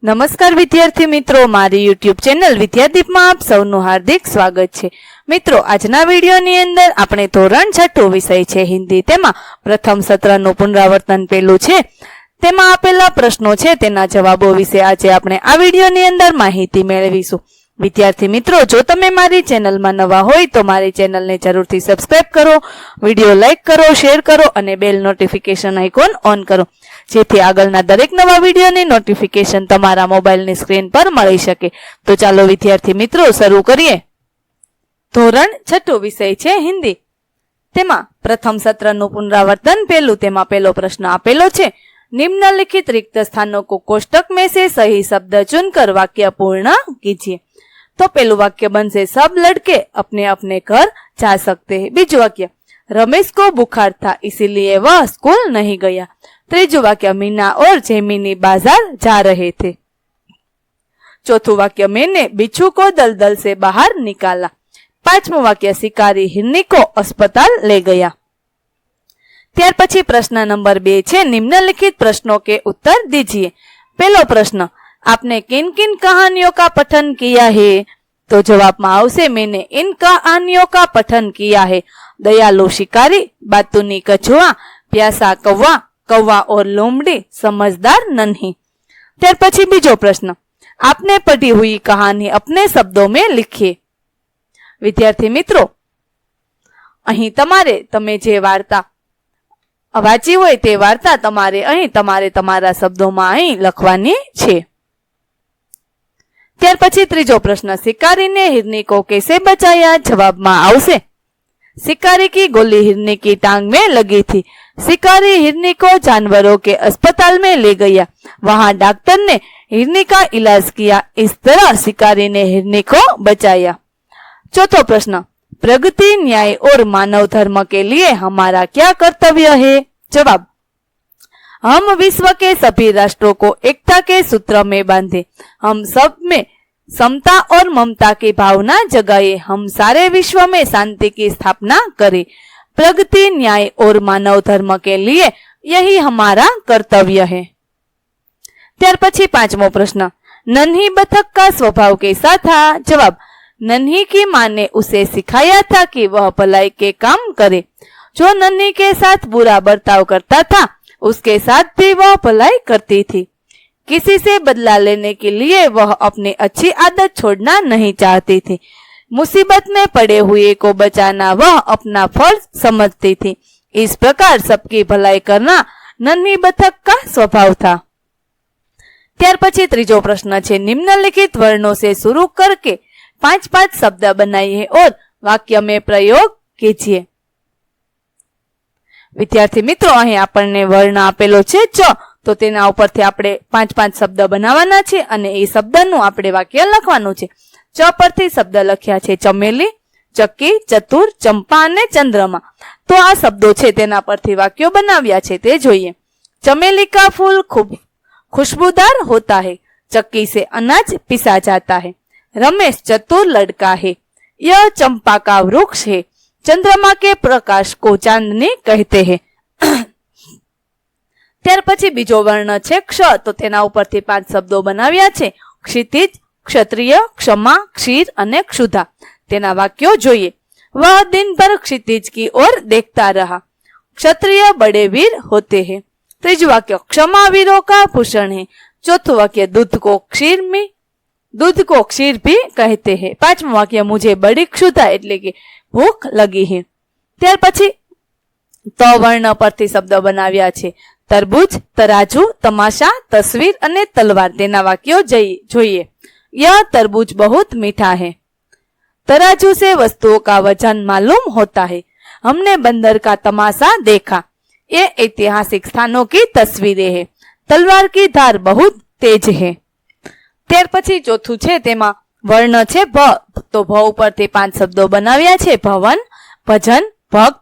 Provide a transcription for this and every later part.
નમસ્કાર વિદ્યાર્થી મિત્રો, મારી યુટ્યુબ ચેનલ વિદ્યાદીપમાં આપ સૌનું હાર્દિક સ્વાગત છે। મિત્રો, આજના વિડીયોની અંદર આપણે ધોરણ 6 વિષય છે હિન્દી, તેમાં પ્રથમ સત્રનું પુનરાવર્તન પેલું છે, તેમાં આપેલા પ્રશ્નો છે તેના જવાબો વિશે આજે આપણે આ વિડીયોની અંદર માહિતી મેળવીશું। વિદ્યાર્થી મિત્રો, જો તમે મારી ચેનલમાં નવા હોય તો મારી ચેનલને જરૂરથી સબસ્ક્રાઇબ કરો, વિડીયો લાઇક કરો, શેર કરો અને બેલ નોટિફિકેશન આઇકોન ઓન કરો, જેથી આગળના દરેક નવા વિડીયોની નોટિફિકેશન તમારા મોબાઈલની સ્ક્રીન પર મળી શકે। તો ચાલો વિદ્યાર્થી મિત્રો શરૂ કરીએ। ધોરણ 6 વિષય છે હિન્દી, તેમાં પ્રથમ સત્રનું પુનરાવર્તન પેલું, તેમાં પહેલો પ્રશ્ન આપેલો છે, निम्नलिखित रिक्त स्थानों को कोष्टक में से सही शब्द चुनकर वाक्य पूर्ण कीजिए। तो पहलू वाक्य बनसे सब लड़के अपने अपने घर जा सकते हैं। बीजू वाक्य, रमेश को बुखार था इसीलिए वह स्कूल नहीं गया। त्रीजू वाक्य, मीना और जेमिनी बाजार जा रहे थे। चौथू वाक्य, मैंने बिच्छू को दलदल से बाहर निकाला। पांचमू वाक्य, शिकारी हिरनी को अस्पताल ले गया। ત્યાર પછી પ્રશ્ન નંબર 2 છે, निम्नलिखित प्रश्नों के उत्तर दीजिए। पहलो प्रश्न, आपने किन किन कहानियों का पठन किया है? तो जवाब में आवशे, मैंने इन कहानियों का पठन किया है। दयालु शिकारी, बातूनी कछुआ, प्यासा कौवा, कौवा और लोमड़ी, समझदार नन्ही। ત્યાર પછી બીજો પ્રશ્न, आपने पढ़ी हुई कहानी अपने शब्दों में लिखिए। विद्यार्थी मित्रों, અહીં તમે જે વાર્તા વાંચી હોય તે વાર્તા તમારે તમારા શબ્દોમાં અહીં લખવાની છે। ત્યાર પછી ત્રીજો પ્રશ્ન, शिकारी ने हिरनी को कैसे बचाया? जवाबમાં આવશે, शिकारी की गोली हिरनी की टांग में लगी थी। शिकारी हिरनी को जानवरों के अस्पताल में ले गया, वहां डॉक्टर ने हिरनी का इलाज किया। इस तरह शिकारी ने हिरनी को बचाया। चौथो प्रश्न, प्रगति, न्याय और मानव धर्म के लिए हमारा क्या कर्तव्य है? जवाब, हम विश्व के सभी राष्ट्रों को एकता के सूत्र में बांधे, हम सब में समता और ममता की भावना जगाए, हम सारे विश्व में शांति की स्थापना करें। प्रगति, न्याय और मानव धर्म के लिए यही हमारा कर्तव्य है। ત્યાર પછી પાંચમો પ્રશ્न, नन्ही बतख का स्वभाव कैसा था? जवाब, नन्ही की माँ ने उसे सिखाया था कि वह भलाई के काम करे। जो नन्ही के साथ बुरा बर्ताव करता था उसके साथ भी वह भलाई करती थी। किसी से बदला लेने के लिए वह अपनी अच्छी आदत छोड़ना नहीं चाहती थी। मुसीबत में पड़े हुए को बचाना वह अपना फर्ज समझती थी। इस प्रकार सबकी भलाई करना नन्ही बतख का स्वभाव था। ત્યાર પછી ત્રીજો પ્રશ્ન છે, निम्नलिखित वर्णों से शुरू करके 5-5 शब्द बनाइए और वाक्य में प्रयोग कीजिए। વિદ્યાર્થી મિત્રો, અહીં આપણને વર્ણ આપેલો છે ચ, તો તેના ઉપરથી આપણે 5-5 શબ્દ બનાવવાના છે અને એ શબ્દનું આપણે વાક્ય લખવાનું છે। ચ પરથી શબ્દ લખ્યા છે ચમેલી, ચક્કી, ચતુર, ચંપા અને ચંદ્रमा। તો આ શબ્દો છે તેના પરથી વાક્યો બનાવ્યા છે તે જોઈએ। चमेली का फूल खूब खुशबूदार होता है, चक्की से अनाज पिसा जाता है। रमेश चतुर लड़का है, यह चंपा का वृक्ष है। चंद्रमा के प्रकाश को चांदनी कहते हैं। ત્યાર પછી બીજો વર્ણ છે ક્ષ, તો તેના ઉપરથી 5 શબ્દો બનાવ્યા છે, क्षितिज, क्षत्रिय, क्षमा, क्षीर અને क्षुधा। તેના વાક્યો જોઈએ। वह दिन भर क्षितिज की ओर देखता रहा, क्षत्रिय बड़े वीर होते हैं। ત્રીજું વાક્ય, क्षमा वीरों का भूषण है। चौथું वाक्य, दूध को क्षीर भी कहते हैं। પાંચમું વાક્ય, मुझे बड़ी क्षुधा એટલે કે ભૂખ લગી है। ત્યાર પછી ત વર્ણ પરથી શબ્દ બનાવ્યા છે, તરબૂચ, તરાજુ, તમાશા, તસવીર અને તલવાર। તેના વાક્યો જોઈએ। यह तरबूज बहुत मीठा है, तराजू से वस्तुओं का वजन मालूम होता है, हमने बंदर का तमाशा देखा। ये ऐतिहासिक स्थानों की तस्वीरें हैं, तलवार की धार बहुत तेज है। ત્યાર પછી ચોથું છે તેમાં વર્ણ છે ભ, તો ભ ઉપરથી 5 શબ્દો બનાવ્યા છે, ભવન, ભજન, ભક્ત,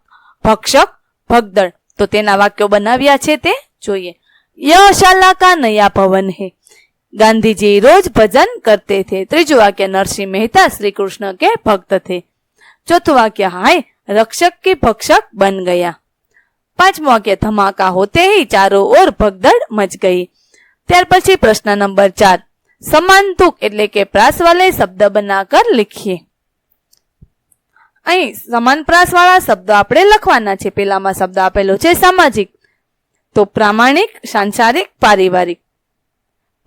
ભક્ષક, ભગદड़। તો તેના વાક્યો બનાવ્યા છે તે જોઈએ। यह शाला का नया भवन है, गांधी जी रोज भजन करते थे। ત્રીજું वाक्य, नरसिंह मेहता श्री कृष्ण के भक्त थे। चौथું वाक्य, हाय रक्षक की भक्षक बन गया। પાંચમું वाक्य, धमाका होते ही चारों ओर भगदड़ मच गई। ત્યાર પછી પ્રશ્ન નંબર 4, समान तुक એટલે કે પ્રાસ વાલે શબ્દ બનાકર लिखिए। અહીં સમાન પ્રાસ વાળા શબ્દો આપણે લખવાના છે। પેલામાં શબ્દ આપેલો છે સામાજિક, તો પ્રામાણિક, સાંસારિક, પારિવારિક,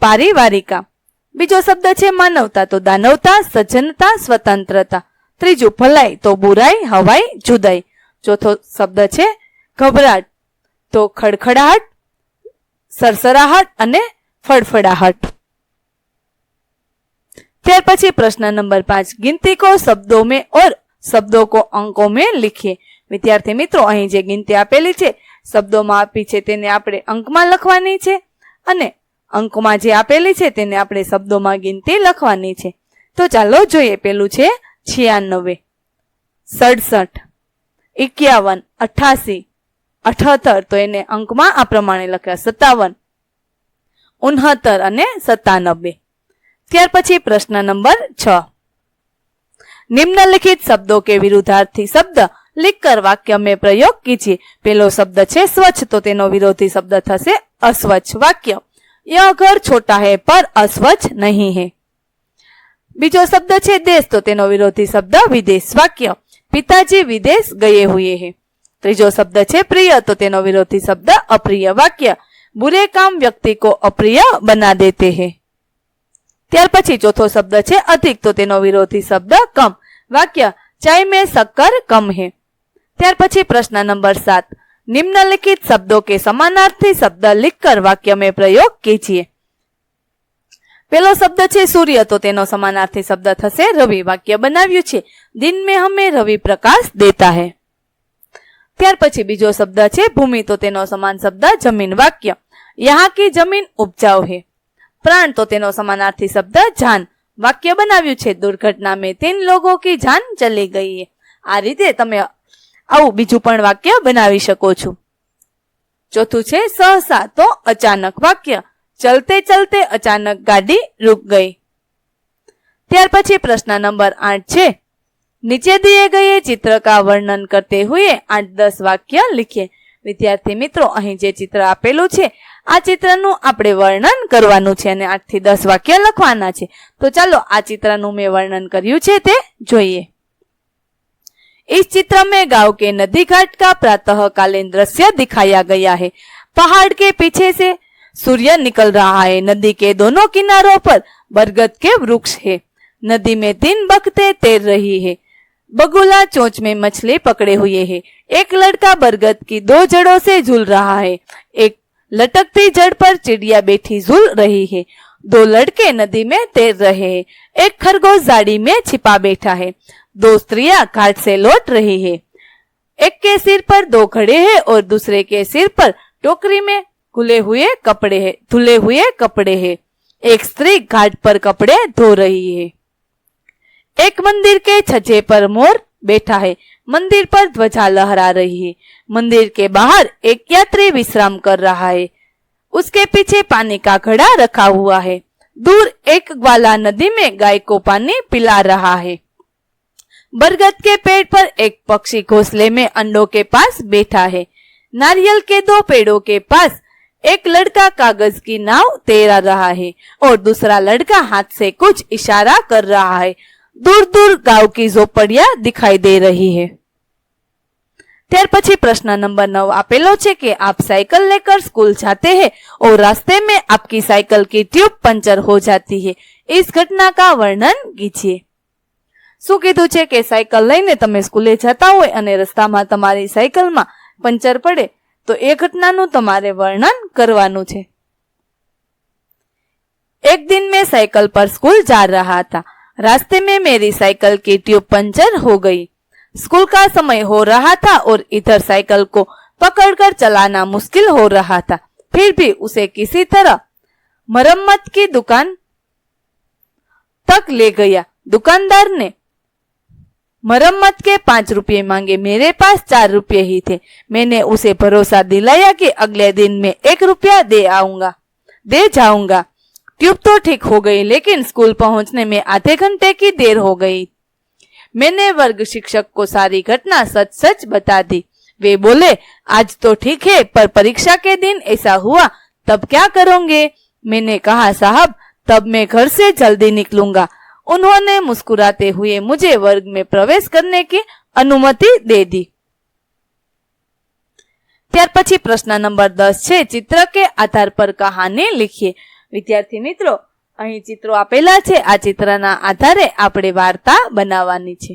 પારિવારિકા। બીજો શબ્દ છે માનવતા, તો દાનવતા, સજ્જનતા, સ્વતંત્રતા। ત્રીજું ભલાઈ, તો બુરાઈ, હવાઈ, જુદાઈ। ચોથો શબ્દ છે ઘબરાટ, તો ખડખડાહટ, સરસરાહટ અને ફડફડાહટ। ત્યાર પછી પ્રશ્न नंबर 5, गिनती को शब्दों में और शब्दों को अंकों में लिखिए। विद्यार्थी मित्रों, અહીં જે ગિનતી આપેલી છે શબ્દોમાં આપી છે તેને આપણે અંકમાં લખવાની છે અને અંકમાં જે આપેલી છે તેને આપણે શબ્દોમાં ગિનતી લખવાની છે। તો ચાલો જોઈએ। પેલું છે 96, 67, 51, 88, 78, તો એને અંકમાં આ પ્રમાણે લખ્યા 57, 69 અને 97। ત્યાર પછી પ્રશ્ન નંબર 6, निम्नलिखित शब्दों के विरुद्धार्थी शब्द लिखकर वाक्य में प्रयोग कीजिए। पहलो शब्द है स्वच्छ, तो तेनो विरोधी शब्द थશે अस्वच्छ। वाक्य, यह घर छोटा है पर अस्वच्छ नहीं है। बीजो शब्द है देश, तो तेनो विरोधी शब्द विदेश। वाक्य, पिताजी विदेश गए हुए हैं। त्रीजो शब्द है प्रिय, तो तेनो विरोधी शब्द अप्रिय। वाक्य, बुरे काम व्यक्ति को अप्रिय बना देते हैं। ત્યાર પછી ચોથો શબ્દ છે अधिक, तो તેનો વિરોધી શબ્દ कम। वाक्य, चाय में शक्कर कम है। ત્યાર પછી પ્રશ્ન નંબર 7, निम्नलिखित शब्दों के समानार्थी शब्द लिखकर वाक्य में प्रयोग कीजिए। પેલો શબ્દ છે સૂર્ય, તો તેનો સમાનાર્થી શબ્દ થશે રવિ। વાક્ય બનાવ્યું છે, दिन में हमें रवि प्रकाश देता है। ત્યાર પછી બીજો શબ્દ છે ભૂમિ, તો તેનો સમાન શબ્દ जमीन। वाक्य, यहाँ की जमीन उपजाऊ है। प्राण, तो तेनो समानार्थी शब्द जान। वाक्य बनाव्યું છે, दुर्घटना में 3 लोगों की जान चली गई है। આ રીતે તમે આવું બીજું પણ વાક્ય બનાવી શકો છો। ચોથું છે सहसा, तो अचानक। वाक्य, चलते चलते अचानक गाड़ी रुक गई। ત્યાર પછી પ્રશ્ન નંબર 8 છે, नीचे दिए गए चित्र का वर्णन करते हुए 8-10 वाक्य लिखिए। विद्यार्थी मित्रों, અહીં જે ચિત્ર આપેલું છે આ ચિત્રનું આપણે વર્ણન કરવાનું છે અને 8 થી 10 વાક્ય લખવાના છે। તો ચાલો આ ચિત્રનું મેં વર્ણન કર્યું છે તે જોઈએ। इस चित्र में गांव के नदी घाट का प्रातःकालीन दृश्य दिखाया गया है। पहाड़ के पीछे से सूर्य निकल रहा है। नदी के दोनों किनारों पर बरगद के वृक्ष है। नदी में 3 बकते तैर रही है। बगुला चोंच में मछली पकड़े हुए है। एक लड़का बरगद की 2 जड़ों से झूल रहा है। एक लटकती जड़ पर चिड़िया बैठी झूल रही है। 2 लड़के नदी में तैर रहे हैं। एक खरगोश झाड़ी में छिपा बैठा है। 2 स्त्रियां घाट से लौट रही है। एक के सिर पर 2 घड़े हैं और दूसरे के सिर पर टोकरी में धुले हुए कपड़े हैं। एक स्त्री घाट पर कपड़े धो रही है। एक मंदिर के छज्जे पर मोर बैठा है। मंदिर पर ध्वजा लहरा रही है। मंदिर के बाहर एक यात्री विश्राम कर रहा है। उसके पीछे पानी का घड़ा रखा हुआ है। दूर एक ग्वाला नदी में गाय को पानी पिला रहा है। बरगद के पेड़ पर एक पक्षी घोंसले में अंडों के पास बैठा है। नारियल के 2 पेड़ों के पास एक लड़का कागज की नाव तैरा रहा है और दूसरा लड़का हाथ से कुछ इशारा कर रहा है। दूर दूर गांव की झोपड़ियां दिखाई दे रही है। ત્યાર પછી પ્રશ્ન નંબર 9 આપેલો છે કે आप साइकिल लेकर स्कूल जाते हैं और रास्ते में आपकी साइकिल की ट्यूब पंचर हो जाती है। इस घटना का वर्णन कीजिए। શું કીધું છે કે સાયકલ લઈને તમે સ્કૂલે જતા હોય અને રસ્તામાં તમારી સાયકલમાં પંચર પડે તો એ ઘટનાનું તમારે વર્ણન કરવાનું છે। एक दिन मैं साइकिल पर स्कूल जा रहा था। रास्ते में मेरी साइकिल की ट्यूब पंचर हो गई। स्कूल का समय हो रहा था और इधर साइकिल को पकड़कर चलाना मुश्किल हो रहा था। फिर भी उसे किसी तरह मरम्मत की दुकान तक ले गया। दुकानदार ने मरम्मत के 5 रुपये मांगे। मेरे पास 4 रुपये ही थे। मैंने उसे भरोसा दिलाया कि अगले दिन में 1 रुपया दे जाऊंगा। ट्यूब तो ठीक हो गई, लेकिन स्कूल पहुंचने में आधे घंटे की देर हो गई। मैंने वर्ग शिक्षक को सारी घटना सच सच बता दी। वे बोले, आज तो ठीक है, पर परीक्षा के दिन ऐसा हुआ तब क्या करोगे? मैंने कहा, साहब तब मैं घर से जल्दी निकलूंगा। उन्होंने मुस्कुराते हुए मुझे वर्ग में प्रवेश करने की अनुमति दे दी। ત્યાર પછી પ્રશ્ન નંબર 10 છે, ચિત્ર કે આધાર પર કહાની લખીએ। વિદ્યાર્થી મિત્રો, અહીં ચિત્રો આપેલા છે, આ ચિત્રના આધારે આપણે વાર્તા બનાવવાની છે।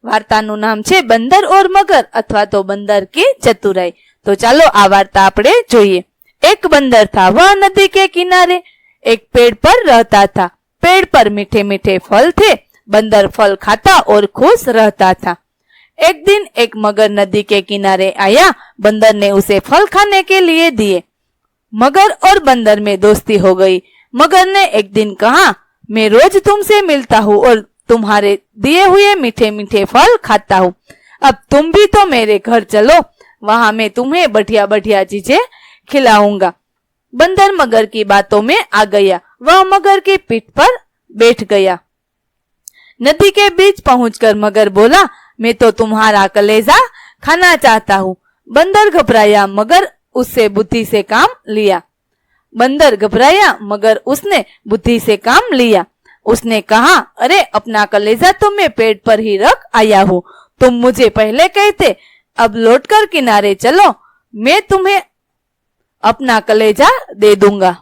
વાર્તાનું નામ છે બંદર ઓર મગર અથવા તો બંદર की चतुराई। तो ચાલો આ વાર્તા આપણે જોઈએ। एक बंदर था, वह नदी के किनारे एक पेड़ पर रहता था। पेड़ पर मीठे मीठे फल थे। बंदर फल खाता और खुश रहता था। एक दिन एक मगर नदी के किनारे आया। बंदर ने उसे फल खाने के लिए दिए। मगर और बंदर में दोस्ती हो गई। मगर ने एक दिन कहा, मैं रोज तुमसे मिलता हूँ और तुम्हारे दिए हुए मीठे मीठे फल खाता हूँ। अब तुम भी तो मेरे घर चलो, वहां मैं तुम्हें बढ़िया बढ़िया चीजें खिलाऊंगा। बंदर मगर की बातों में आ गया। वह मगर की पीठ पर बैठ गया। नदी के बीच पहुंचकर मगर बोला, मैं तो तुम्हारा कलेजा खाना चाहता हूँ। बंदर घबराया, मगर उससे बुद्धि से काम लिया। बंदर घबराया, मगर उसने बुद्धि से काम लिया। उसने कहा, अरे अपना कलेजा तो मैं पेट पर ही रख आया हूँ, तुम मुझे पहले कहते। अब लौटकर किनारे चलो, मैं तुम्हें अपना कलेजा दे दूंगा।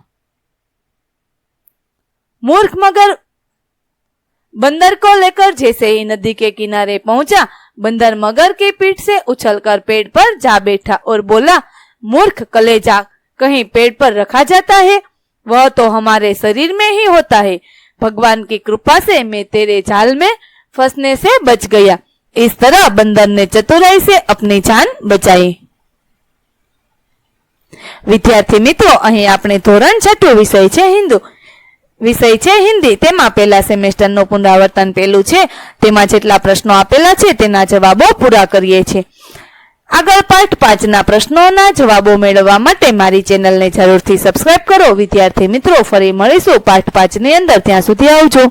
मूर्ख मगर बंदर को लेकर जैसे ही नदी के किनारे पहुंचा, बंदर मगर की पीठ से उछलकर पेड़ पर जा बैठा और बोला, मूर्ख, कलेजा कहीं पेड़ पर रखा जाता है? वह तो हमारे शरीर में ही होता है। भगवान की कृपा से मैं तेरे जाल में फंसने से बच गया। इस तरह बंदर ने चतुराई से अपनी जान बचाई। विद्यार्थी मित्रों, અહીં આપણે ધોરણ 6 વિષય છે હિન્દી। તેમાં પહેલા સેમેસ્ટરનું પુનરાવર્તન પહેલું છે, તેમાં જેટલા પ્રશ્નો આપેલા છે તેના જવાબો પૂરા કરીએ છીએ। આગળ પાઠ 5ના પ્રશ્નોના જવાબો મેળવવા માટે મારી ચેનલને જરૂરથી સબસ્ક્રાઇબ કરો। વિદ્યાર્થી મિત્રો, ફરી મળીશું પાઠ 5ની અંદર, ત્યાં સુધી આવજો।